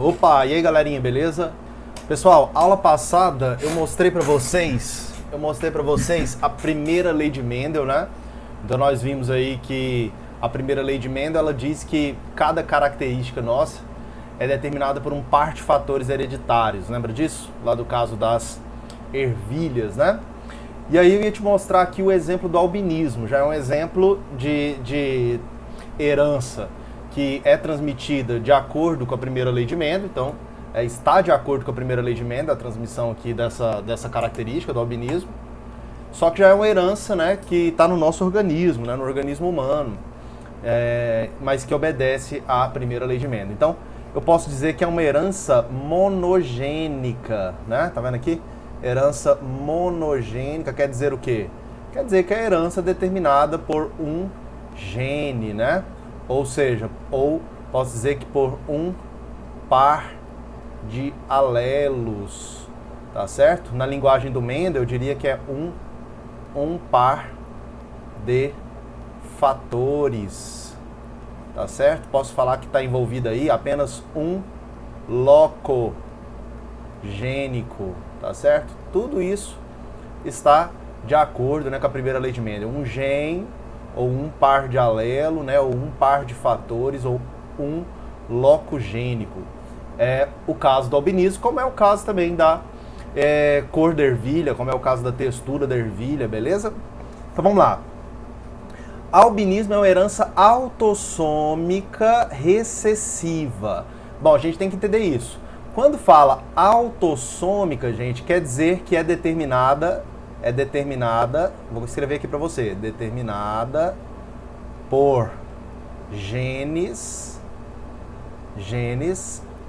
Opa, e aí galerinha, beleza? Pessoal, aula passada eu mostrei pra vocês a primeira lei de Mendel, né? Então nós vimos aí que a primeira lei de Mendel, ela diz que cada característica nossa é determinada por um par de fatores hereditários, lembra disso? Lá do caso das ervilhas, né? E aí eu ia te mostrar aqui o exemplo do albinismo, já é um exemplo de herança que é transmitida de acordo com a primeira lei de Mendel, então está de acordo com a primeira lei de Mendel, a transmissão aqui dessa característica do albinismo, só que já é uma herança, né, que está no nosso organismo, né, no organismo humano, mas que obedece à primeira lei de Mendel. Então, eu posso dizer que é uma herança monogênica, né, tá vendo aqui? Herança monogênica quer dizer o quê? Quer dizer que é a herança determinada por um gene, né? Ou seja, ou posso dizer que por um par de alelos, tá certo? Na linguagem do Mendel, eu diria que é um par de fatores, tá certo? Posso falar que está envolvido aí apenas um loco gênico, tá certo? Tudo isso está de acordo, né, com a primeira lei de Mendel. Um gene, ou um par de alelo, né, ou um par de fatores, ou um loco gênico. É o caso do albinismo, como é o caso também da cor da ervilha, como é o caso da textura da ervilha, beleza? Então vamos lá. Albinismo é uma herança autossômica recessiva. Bom, a gente tem que entender isso. Quando fala autossômica, gente, quer dizer que é determinada, vou escrever aqui para você, determinada por genes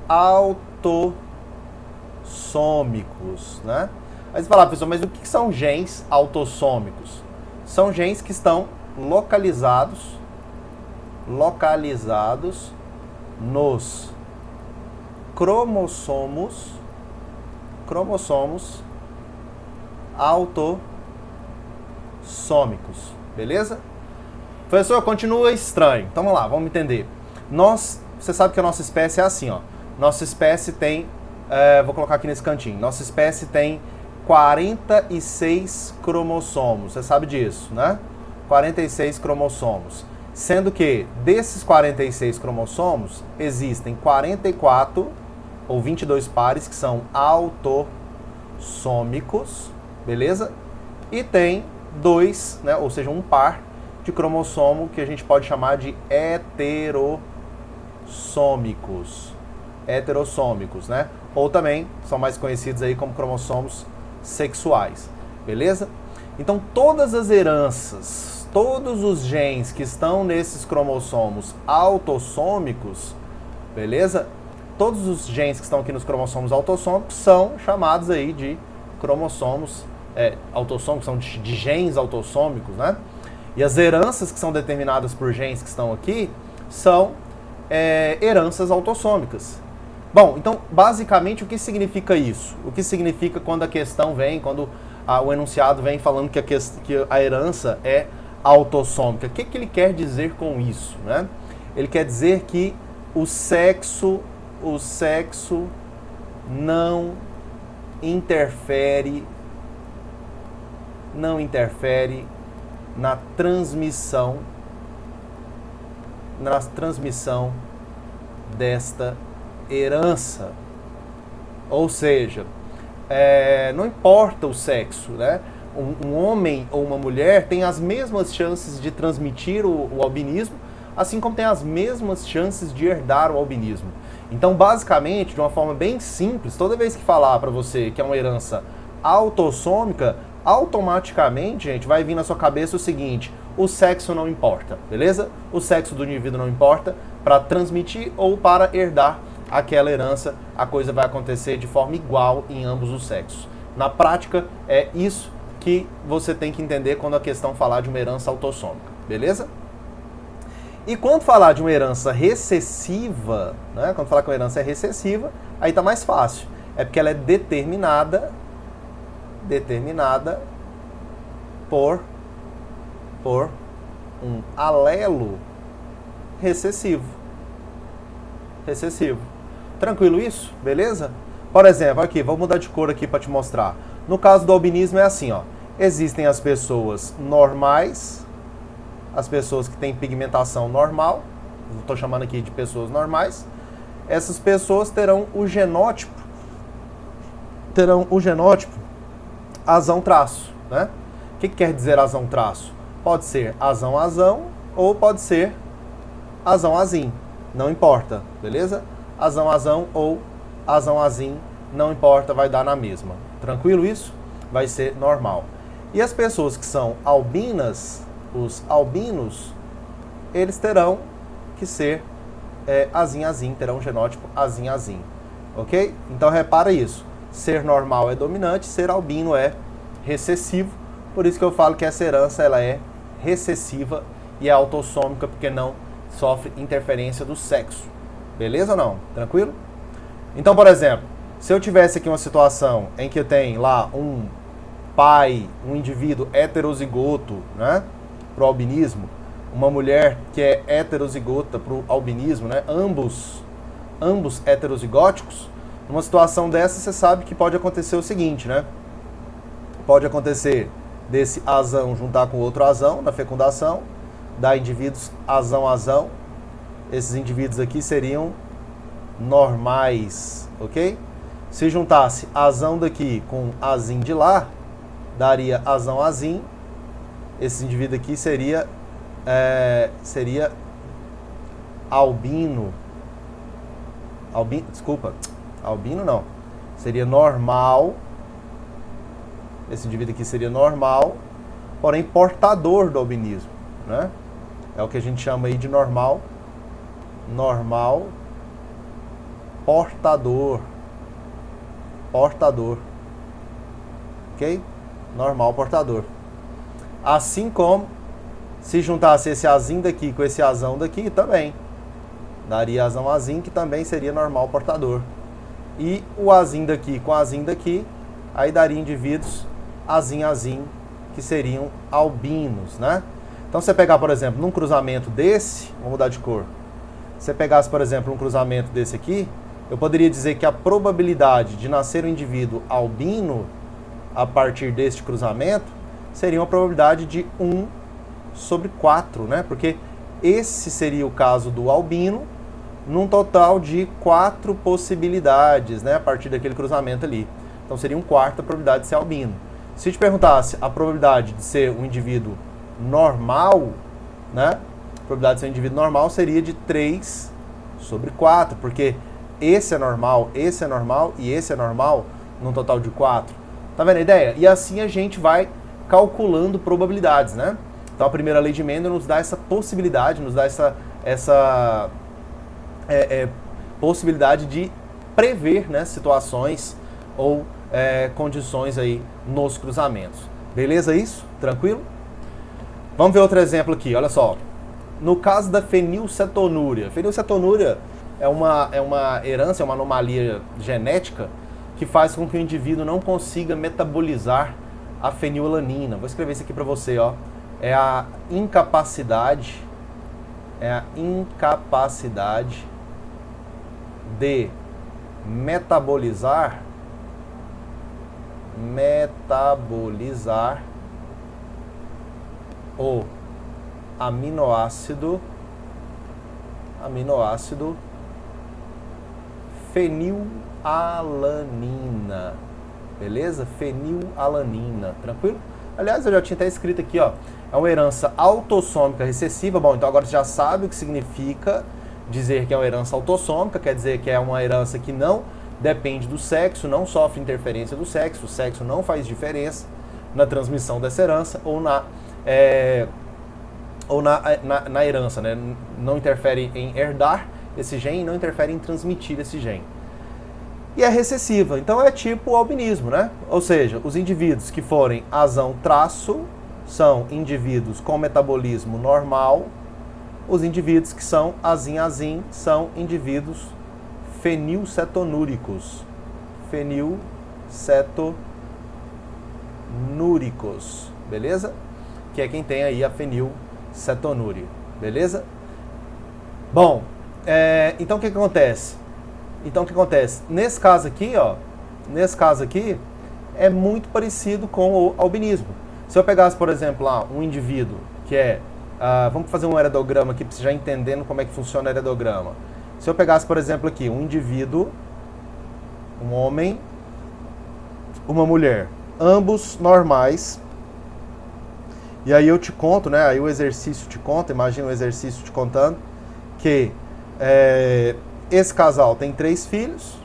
autossômicos, né? Aí você fala, pessoal, mas o que são genes autossômicos? São genes que estão localizados nos cromossomos autossômicos, beleza? Professor, continua estranho. Então vamos lá, vamos entender. Você sabe que a nossa espécie é assim, ó. Nossa espécie tem, vou colocar aqui nesse cantinho. Nossa espécie tem 46 cromossomos. Você sabe disso, né? 46 cromossomos. Sendo que desses 46 cromossomos existem 44 ou 22 pares que são autossômicos, beleza? E tem dois, né, ou seja, um par de cromossomo que a gente pode chamar de heterossômicos, né? Ou também são mais conhecidos aí como cromossomos sexuais, beleza? Então todas as heranças, todos os genes que estão nesses cromossomos autossômicos, beleza? Todos os genes que estão aqui nos cromossomos autossômicos são chamados aí de cromossomos autossômicos, são de genes autossômicos, né? E as heranças que são determinadas por genes que estão aqui são heranças autossômicas. Bom, então, basicamente, o que significa isso? O que significa quando a questão vem, quando o enunciado vem falando que a herança é autossômica? O que ele quer dizer com isso, né? Ele quer dizer que o sexo não interfere na transmissão desta herança. Ou seja, não importa o sexo, né? Um homem ou uma mulher tem as mesmas chances de transmitir o albinismo, assim como tem as mesmas chances de herdar o albinismo. Então, basicamente, de uma forma bem simples, toda vez que falar para você que é uma herança autossômica, automaticamente, gente, vai vir na sua cabeça o seguinte: o sexo não importa, beleza? O sexo do indivíduo não importa para transmitir ou para herdar aquela herança, a coisa vai acontecer de forma igual em ambos os sexos. Na prática, é isso que você tem que entender quando a questão falar de uma herança autossômica, beleza? E quando falar de uma herança recessiva, né? Quando falar que uma herança é recessiva, aí tá mais fácil. É porque ela é determinada por um alelo recessivo. Tranquilo isso? Beleza? Por exemplo, aqui, vou mudar de cor aqui para te mostrar. No caso do albinismo é assim, ó. Existem as pessoas normais, as pessoas que têm pigmentação normal, estou chamando aqui de pessoas normais. Essas pessoas terão o genótipo azão-traço, né? O que quer dizer azão-traço? Pode ser azão-azão ou pode ser azão-azim, não importa, beleza? Azão-azão ou azão-azim, não importa, vai dar na mesma. Tranquilo isso? Vai ser normal. E as pessoas que são albinas, os albinos, eles terão que ser azim-azim, terão um genótipo azim-azim, ok? Então repara isso, ser normal é dominante, ser albino é recessivo, por isso que eu falo que essa herança ela é recessiva e é autossômica, porque não sofre interferência do sexo, beleza ou não? Tranquilo? Então, por exemplo, se eu tivesse aqui uma situação em que eu tenho lá um pai, um indivíduo heterozigoto, né, para o albinismo, uma mulher que é heterozigota para o albinismo, né, ambos heterozigóticos, numa situação dessa você sabe que pode acontecer o seguinte, né? Pode acontecer desse azão juntar com outro azão na fecundação, dar indivíduos azão-azão. Esses indivíduos aqui seriam normais, ok? Se juntasse azão daqui com azim de lá, daria azão-azim. Esse indivíduo aqui seria albino. Albino não. Seria normal. Esse indivíduo aqui seria normal, porém portador do albinismo, né? É o que a gente chama aí de normal portador, ok? Normal portador. Assim como se juntasse esse azim daqui com esse azão daqui, também daria azão-azim, que também seria normal portador. E o azim daqui com azim daqui, aí daria indivíduos azim-azim, que seriam albinos, né? Então, se você pegar, por exemplo, num cruzamento desse, vamos mudar de cor. Se você pegasse, por exemplo, um cruzamento desse aqui, eu poderia dizer que a probabilidade de nascer um indivíduo albino a partir deste cruzamento seria uma probabilidade de 1/4, né? Porque esse seria o caso do albino, num total de 4 possibilidades, né? A partir daquele cruzamento ali. Então, seria 1/4 a probabilidade de ser albino. Se te perguntasse a probabilidade de ser um indivíduo normal, né? A probabilidade de ser um indivíduo normal seria de 3/4, porque esse é normal e esse é normal, num total de 4. Tá vendo a ideia? E assim a gente vai calculando probabilidades, né? Então a primeira lei de Mendel nos dá essa possibilidade, nos dá essa possibilidade de prever, né, situações ou condições aí nos cruzamentos. Beleza isso? Tranquilo? Vamos ver outro exemplo aqui, olha só. No caso da fenilcetonúria. Fenilcetonúria é uma herança, é uma anomalia genética que faz com que o indivíduo não consiga metabolizar a fenilalanina. Vou escrever isso aqui para você, ó. É a incapacidade de metabolizar o aminoácido fenilalanina. Beleza? Fenilalanina. Tranquilo? Aliás, eu já tinha até escrito aqui, ó. É uma herança autossômica recessiva. Bom, então agora você já sabe o que significa dizer que é uma herança autossômica. Quer dizer que é uma herança que não depende do sexo, não sofre interferência do sexo. O sexo não faz diferença na transmissão dessa herança ou na herança, né? Não interfere em herdar esse gene, não interfere em transmitir esse gene. E é recessiva, então é tipo o albinismo, né? Ou seja, os indivíduos que forem azão-traço são indivíduos com metabolismo normal, os indivíduos que são azim-azim são indivíduos fenilcetonúricos. Fenilcetonúricos, beleza? Que é quem tem aí a fenilcetonúria, beleza? Bom, então o que acontece? Então o que acontece? Nesse caso aqui, ó, é muito parecido com o albinismo. Se eu pegasse, por exemplo, lá, um indivíduo que é... vamos fazer um heredograma aqui para você já entendendo como é que funciona o heredograma. Se eu pegasse, por exemplo, aqui, um indivíduo, um homem, uma mulher, ambos normais, e aí eu te conto, né? Aí o exercício te conta, imagina o exercício te contando, que esse casal tem 3 filhos,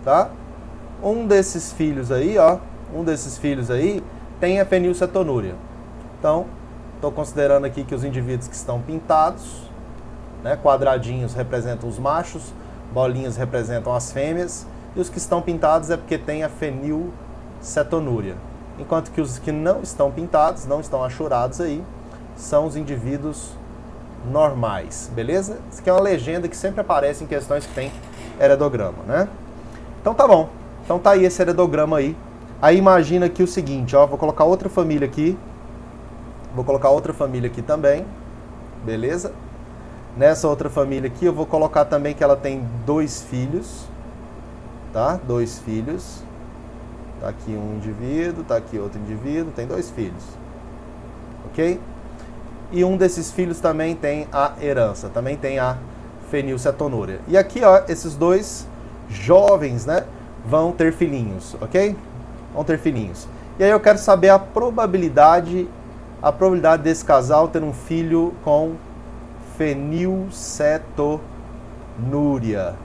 tá? Um desses filhos aí tem a fenilcetonúria. Então, estou considerando aqui que os indivíduos que estão pintados, né, quadradinhos representam os machos, bolinhas representam as fêmeas, e os que estão pintados é porque tem a fenilcetonúria. Enquanto que os que não estão pintados, não estão achurados aí, são os indivíduos normais, beleza? Isso aqui é uma legenda que sempre aparece em questões que tem heredograma, né? Então tá bom. Então tá aí esse heredograma aí. Aí imagina aqui o seguinte, ó, vou colocar outra família aqui. Vou colocar outra família aqui também, beleza? Nessa outra família aqui eu vou colocar também que ela tem 2 filhos, tá? 2 filhos. Tá aqui um indivíduo, tá aqui outro indivíduo, tem 2 filhos, ok? E um desses filhos também tem a herança, também tem a fenilcetonúria. E aqui, ó, esses 2 jovens, né, vão ter filhinhos, ok? Vão ter filhinhos. E aí eu quero saber a probabilidade desse casal ter um filho com fenilcetonúria.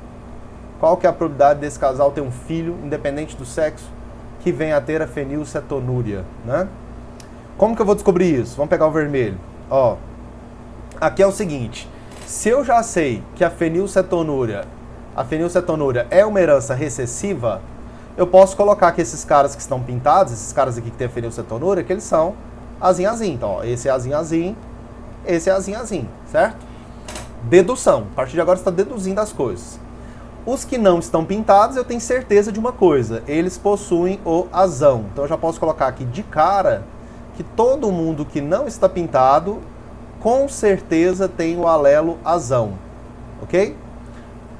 Qual que é a probabilidade desse casal ter um filho, independente do sexo, que venha a ter a fenilcetonúria, né? Como que eu vou descobrir isso? Vamos pegar o vermelho. Ó, aqui é o seguinte, se eu já sei que a fenilcetonúria é uma herança recessiva, eu posso colocar que esses caras que estão pintados, esses caras aqui que tem a fenilcetonúria, que eles são azim-azim. Então, ó, esse é azim-azim, esse é azim-azim, certo? Dedução. A partir de agora você está deduzindo as coisas. Os que não estão pintados, eu tenho certeza de uma coisa, eles possuem o azão. Então eu já posso colocar aqui de cara que todo mundo que não está pintado, com certeza tem o alelo azão, ok?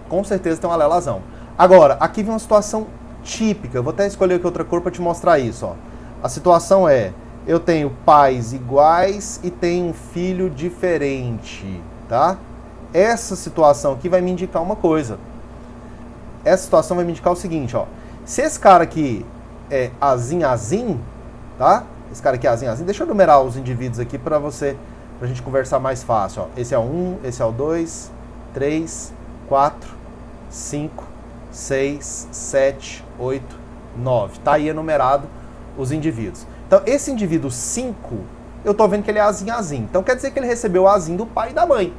Com certeza tem um alelo azão. Agora, aqui vem uma situação típica, eu vou até escolher aqui outra cor para te mostrar isso, ó. A situação é, eu tenho pais iguais e tenho um filho diferente, tá? Essa situação aqui vai me indicar uma coisa. Essa situação vai me indicar o seguinte, ó. Se esse cara aqui é azim-azim, tá? Esse cara aqui é azim-azim. Deixa eu numerar os indivíduos aqui pra gente conversar mais fácil, ó. Esse é o 1, esse é o 2, 3, 4, 5, 6, 7, 8, 9. Tá aí enumerado os indivíduos. Então, esse indivíduo 5, eu tô vendo que ele é azim-azim. Então, quer dizer que ele recebeu o azim do pai e da mãe.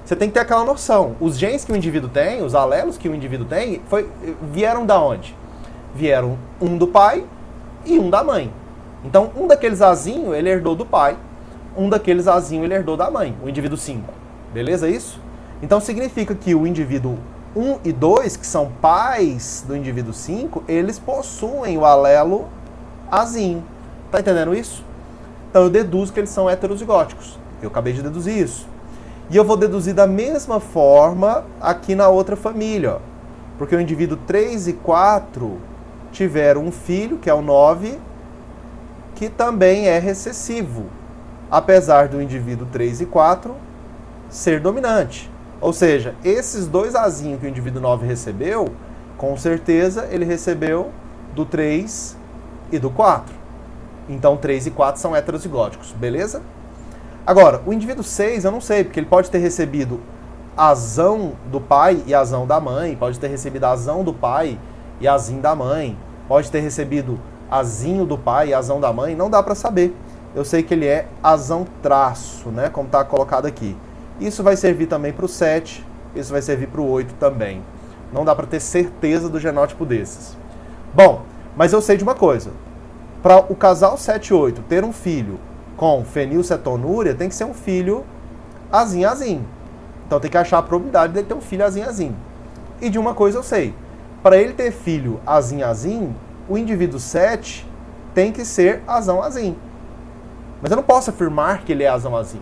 Você tem que ter aquela noção. Os genes que o indivíduo tem, os alelos que o indivíduo tem, vieram da onde? Vieram um do pai e um da mãe. Então, um daqueles azinhos, ele herdou do pai. Um daqueles azinhos, ele herdou da mãe. O indivíduo 5. Beleza isso? Então, significa que o indivíduo 1 e 2, que são pais do indivíduo 5, eles possuem o alelo azinho. Tá entendendo isso? Então, eu deduzo que eles são heterozigóticos. Eu acabei de deduzir isso. E eu vou deduzir da mesma forma aqui na outra família, ó. Porque o indivíduo 3 e 4 tiveram um filho, que é o 9, que também é recessivo, apesar do indivíduo 3 e 4 ser dominante. Ou seja, esses 2 azinhos que o indivíduo 9 recebeu, com certeza ele recebeu do 3 e do 4. Então 3 e 4 são heterozigóticos, beleza? Agora, o indivíduo 6, eu não sei, porque ele pode ter recebido azão do pai e azão da mãe, pode ter recebido azão do pai e azinho da mãe, pode ter recebido azinho do pai e azão da mãe, não dá para saber. Eu sei que ele é azão traço, né, como está colocado aqui. Isso vai servir também para o 7, isso vai servir para o 8 também. Não dá para ter certeza do genótipo desses. Bom, mas eu sei de uma coisa. Para o casal 7 e 8 ter um filho com fenilcetonúria, tem que ser um filho azim-azim. Então tem que achar a probabilidade dele ter um filho azim-azim. E de uma coisa eu sei. Para ele ter filho azim-azim, o indivíduo 7 tem que ser azão-azim. Mas eu não posso afirmar que ele é azão-azim.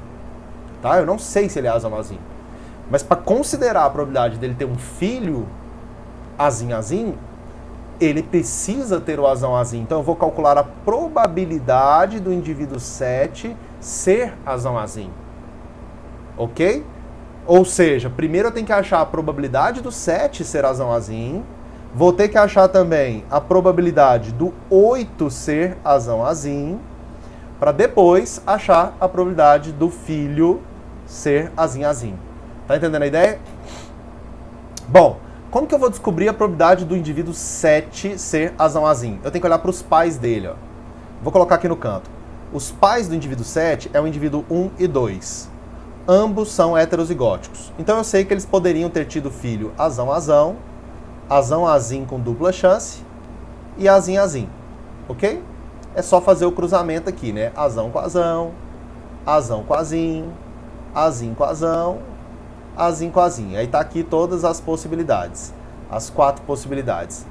Tá? Eu não sei se ele é azão-azim. Mas para considerar a probabilidade dele ter um filho azim, ele precisa ter o azim. Então eu vou calcular a probabilidade do indivíduo 7 ser azim. Ok? Ou seja, primeiro eu tenho que achar a probabilidade do 7 ser azim. Vou ter que achar também a probabilidade do 8 ser azim. Para depois achar a probabilidade do filho ser azim. Tá entendendo a ideia? Bom, como que eu vou descobrir a probabilidade do indivíduo 7 ser azim? Eu tenho que olhar para os pais dele. Ó. Vou colocar aqui no canto. Os pais do indivíduo 7 é o indivíduo 1 e 2. Ambos são heterozigóticos. Então eu sei que eles poderiam ter tido filho azão com dupla chance e azim. Ok? É só fazer o cruzamento aqui, né? Azão com azão com azim com azim com azim. Aí tá aqui todas as possibilidades. As 4 possibilidades.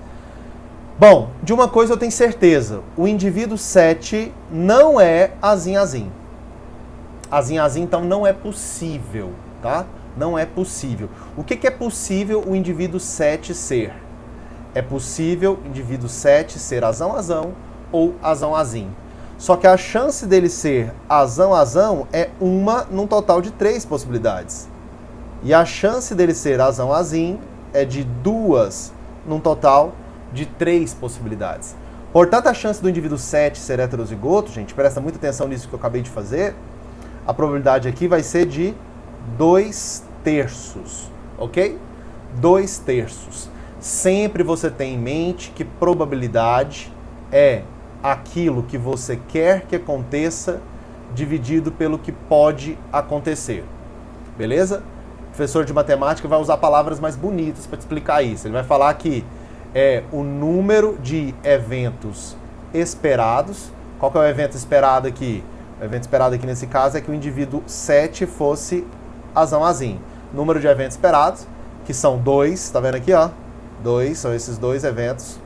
Bom, de uma coisa eu tenho certeza. O indivíduo 7 não é azim. Azim, então não é possível, tá? Não é possível. O que é possível o indivíduo 7 ser? É possível o indivíduo 7 ser azão ou azim. Só que a chance dele ser azão é uma num total de 3 possibilidades. E a chance dele ser azim é de 2 num total de 3 possibilidades. Portanto, a chance do indivíduo 7 ser heterozigoto, gente, presta muita atenção nisso que eu acabei de fazer, a probabilidade aqui vai ser de 2/3, ok? 2/3. Sempre você tem em mente que probabilidade é aquilo que você quer que aconteça dividido pelo que pode acontecer. Beleza? O professor de matemática vai usar palavras mais bonitas para te explicar isso. Ele vai falar que é o número de eventos esperados. Qual que é o evento esperado aqui? O evento esperado aqui nesse caso é que o indivíduo 7 fosse azim. Número de eventos esperados, que são 2, tá vendo aqui, ó? 2, são esses 2 eventos,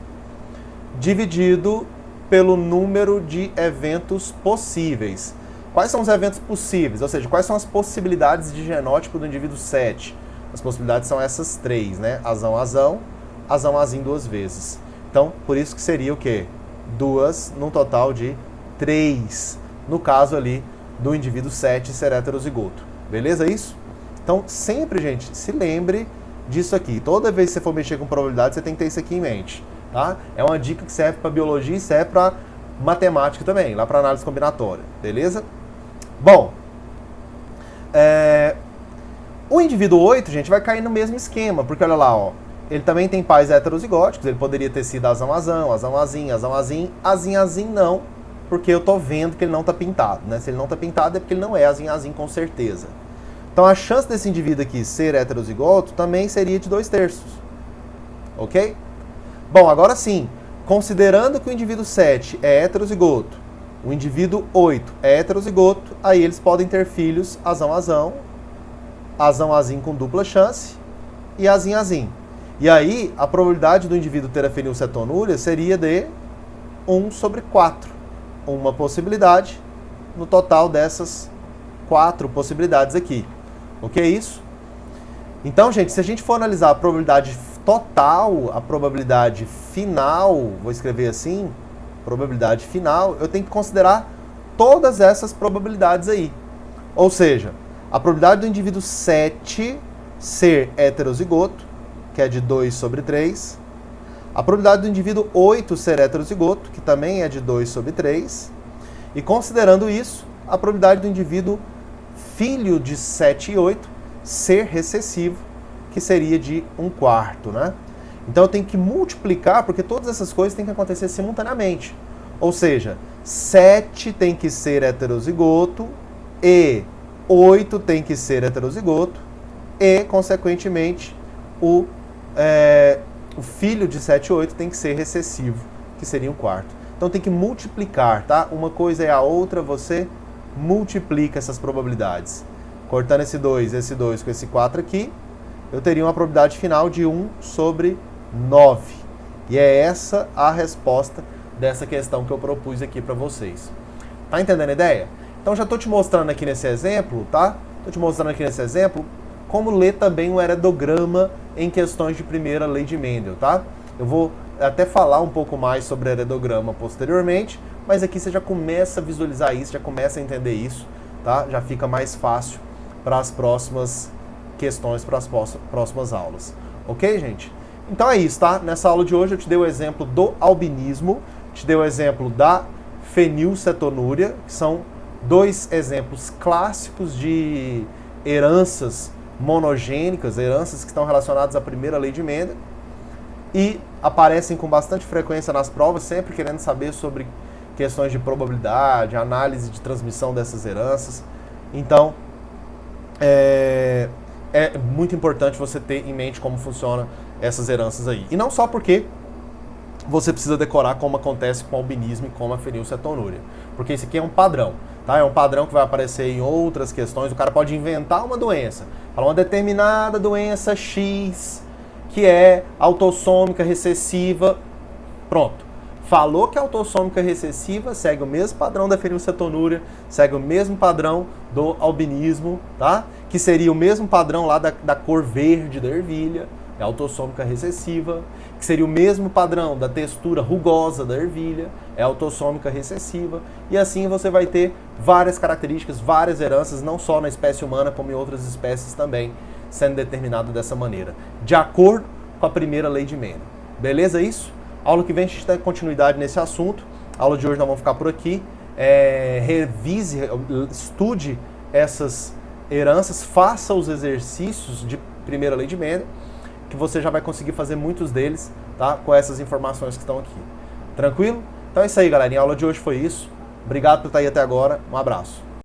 dividido pelo número de eventos possíveis. Quais são os eventos possíveis? Ou seja, quais são as possibilidades de genótipo do indivíduo 7? As possibilidades são essas 3, né? Azão 2 vezes. Então, por isso que seria o quê? 2 num total de 3. No caso ali do indivíduo 7 ser heterozigoto. Beleza isso? Então, sempre, gente, se lembre disso aqui. Toda vez que você for mexer com probabilidade, você tem que ter isso aqui em mente. Tá? É uma dica que serve para biologia e serve para matemática também, lá para análise combinatória. Beleza? Bom, o indivíduo 8, gente, vai cair no mesmo esquema, porque olha lá, ó, ele também tem pais heterozigóticos, ele poderia ter sido azão não, porque eu tô vendo que ele não tá pintado, né? Se ele não tá pintado é porque ele não é azim com certeza. Então a chance desse indivíduo aqui ser heterozigoto também seria de 2/3. Ok? Bom, agora sim, considerando que o indivíduo 7 é heterozigoto, o indivíduo 8 é heterozigoto, aí eles podem ter filhos azão com dupla chance e azim. E aí, a probabilidade do indivíduo ter a fenilcetonúria seria de 1/4. Uma possibilidade no total dessas 4 possibilidades aqui. Ok isso? Então, gente, se a gente for analisar a probabilidade total, a probabilidade final, vou escrever assim, probabilidade final, eu tenho que considerar todas essas probabilidades aí. Ou seja, a probabilidade do indivíduo 7 ser heterozigoto, que é de 2/3, a probabilidade do indivíduo 8 ser heterozigoto, que também é de 2/3, e considerando isso, a probabilidade do indivíduo filho de 7 e 8 ser recessivo, que seria de 1/4, né? Então eu tenho que multiplicar, porque todas essas coisas têm que acontecer simultaneamente. Ou seja, 7 tem que ser heterozigoto e 8 tem que ser heterozigoto e, consequentemente, o filho de 7 e 8 tem que ser recessivo, que seria 1/4. Então tem que multiplicar, tá? Uma coisa é a outra, você multiplica essas probabilidades. Cortando esse 2 com esse 4 aqui, eu teria uma probabilidade final de 1/9. E é essa a resposta dessa questão que eu propus aqui para vocês. Tá entendendo a ideia? Então já estou te mostrando aqui nesse exemplo, tá? Estou te mostrando aqui nesse exemplo como ler também o heredograma em questões de primeira lei de Mendel, tá? Eu vou até falar um pouco mais sobre heredograma posteriormente, mas aqui você já começa a visualizar isso, já começa a entender isso, tá? Já fica mais fácil para as próximas questões, para as próximas aulas. Ok, gente? Então é isso, tá? Nessa aula de hoje eu te dei o exemplo do albinismo, te dei o exemplo da fenilcetonúria, que são dois exemplos clássicos de heranças monogênicas, heranças que estão relacionadas à primeira lei de Mendel e aparecem com bastante frequência nas provas, sempre querendo saber sobre questões de probabilidade, análise de transmissão dessas heranças. Então, é muito importante você ter em mente como funcionam essas heranças aí. E não só porque você precisa decorar como acontece com o albinismo e com a fenilcetonúria, porque isso aqui é um padrão, tá? É um padrão que vai aparecer em outras questões. O cara pode inventar uma doença, falar uma determinada doença X, que é autossômica recessiva, pronto. Falou que é autossômica recessiva, segue o mesmo padrão da fenilcetonúria, segue o mesmo padrão do albinismo, tá? Que seria o mesmo padrão lá da cor verde da ervilha, é autossômica recessiva, que seria o mesmo padrão da textura rugosa da ervilha, é autossômica recessiva, e assim você vai ter várias características, várias heranças, não só na espécie humana, como em outras espécies também, sendo determinado dessa maneira, de acordo com a primeira lei de Mendel. Beleza isso? Aula que vem a gente tem continuidade nesse assunto. A aula de hoje nós vamos ficar por aqui. Revise, estude essas heranças, faça os exercícios de primeira lei de Mendel, que você já vai conseguir fazer muitos deles, tá? Com essas informações que estão aqui. Tranquilo? Então é isso aí, galera. A aula de hoje foi isso. Obrigado por estar aí até agora. Um abraço.